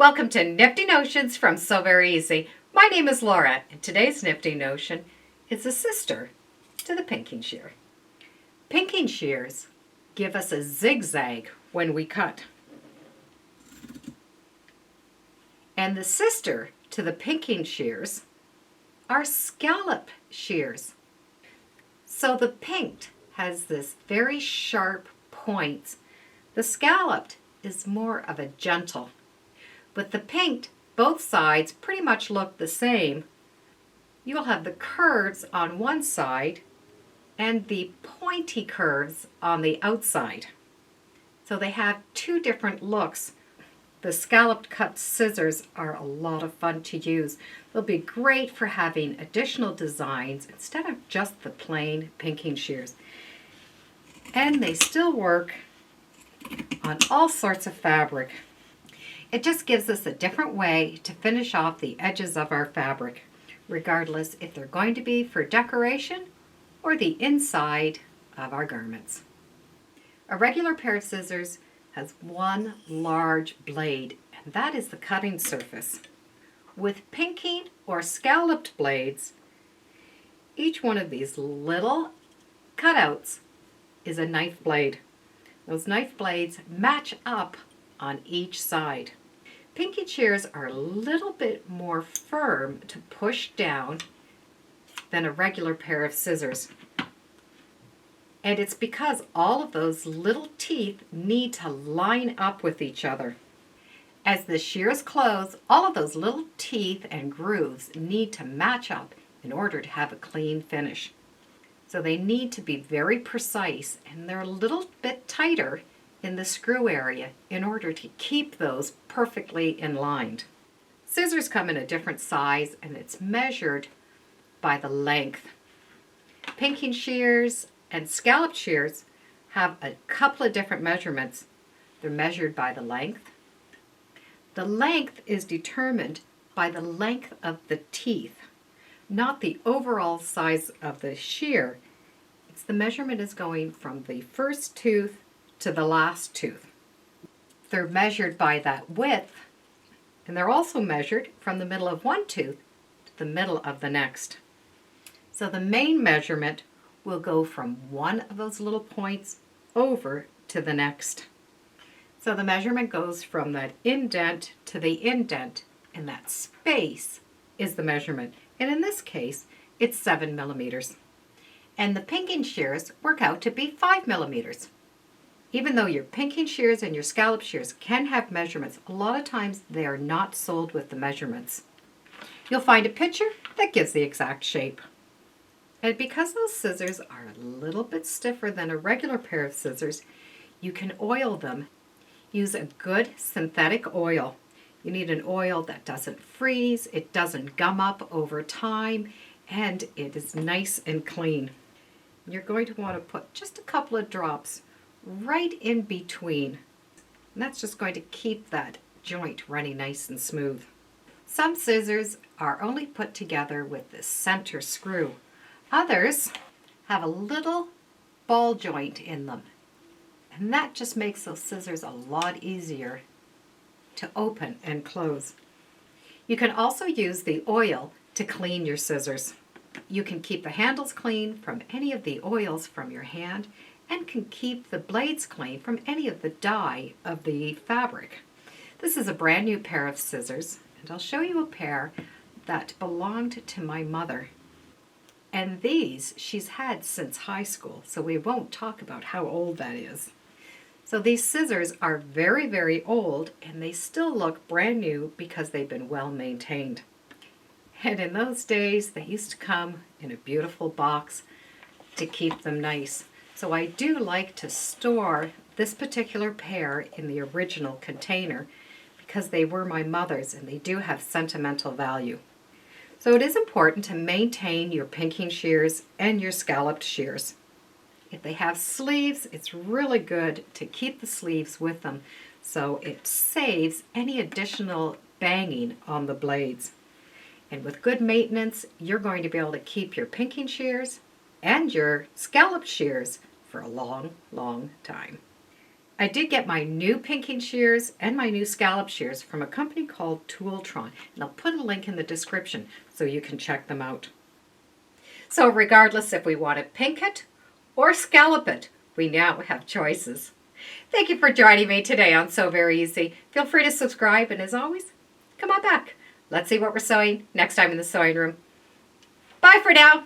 Welcome to Nifty Notions from So Very Easy. My name is Laura, and today's Nifty Notion is a sister to the pinking shear. Pinking shears give us a zigzag when we cut. And the sister to the pinking shears are scallop shears. So the pinked has this very sharp points. The scalloped is more of a gentle. With the pinked, both sides pretty much look the same. You'll have the curves on one side and the pointy curves on the outside. So they have two different looks. The scalloped cut scissors are a lot of fun to use. They'll be great for having additional designs instead of just the plain pinking shears. And they still work on all sorts of fabric. It just gives us a different way to finish off the edges of our fabric, regardless if they're going to be for decoration or the inside of our garments. A regular pair of scissors has one large blade, and that is the cutting surface. With pinking or scalloped blades, each one of these little cutouts is a knife blade. Those knife blades match up on each side. Pinking shears are a little bit more firm to push down than a regular pair of scissors. And it's because all of those little teeth need to line up with each other. As the shears close, all of those little teeth and grooves need to match up in order to have a clean finish. So they need to be very precise, and they're a little bit tighter in the screw area in order to keep those perfectly in line. Scissors come in a different size, and it's measured by the length. Pinking shears and scallop shears have a couple of different measurements. They're measured by the length. The length is determined by the length of the teeth, not the overall size of the shear. The measurement is going from the first tooth to the last tooth. They're measured by that width, and they're also measured from the middle of one tooth to the middle of the next. So the main measurement will go from one of those little points over to the next. So the measurement goes from that indent to the indent, and that space is the measurement. And in this case, it's 7 millimeters. And the pinking shears work out to be 5 millimeters. Even though your pinking shears and your scallop shears can have measurements, a lot of times they are not sold with the measurements. You'll find a picture that gives the exact shape. And because those scissors are a little bit stiffer than a regular pair of scissors, you can oil them. Use a good synthetic oil. You need an oil that doesn't freeze, it doesn't gum up over time, and it is nice and clean. You're going to want to put just a couple of drops right in between. And that's just going to keep that joint running nice and smooth. Some scissors are only put together with the center screw. Others have a little ball joint in them. And that just makes those scissors a lot easier to open and close. You can also use the oil to clean your scissors. You can keep the handles clean from any of the oils from your hand, and can keep the blades clean from any of the dye of the fabric. This is a brand new pair of scissors, and I'll show you a pair that belonged to my mother. And these she's had since high school, so we won't talk about how old that is. So these scissors are very, very old, and they still look brand new because they've been well maintained. And in those days, they used to come in a beautiful box to keep them nice. So I do like to store this particular pair in the original container because they were my mother's and they do have sentimental value. So it is important to maintain your pinking shears and your scalloped shears. If they have sleeves, it's really good to keep the sleeves with them so it saves any additional banging on the blades. And with good maintenance, you're going to be able to keep your pinking shears and your scallop shears for a long, long time. I did get my new pinking shears and my new scallop shears from a company called Tooltron, and I'll put a link in the description so you can check them out. So regardless if we want to pink it or scallop it, we now have choices. Thank you for joining me today on Sew Very Easy. Feel free to subscribe, and as always, come on back. Let's see what we're sewing next time in the sewing room. Bye for now.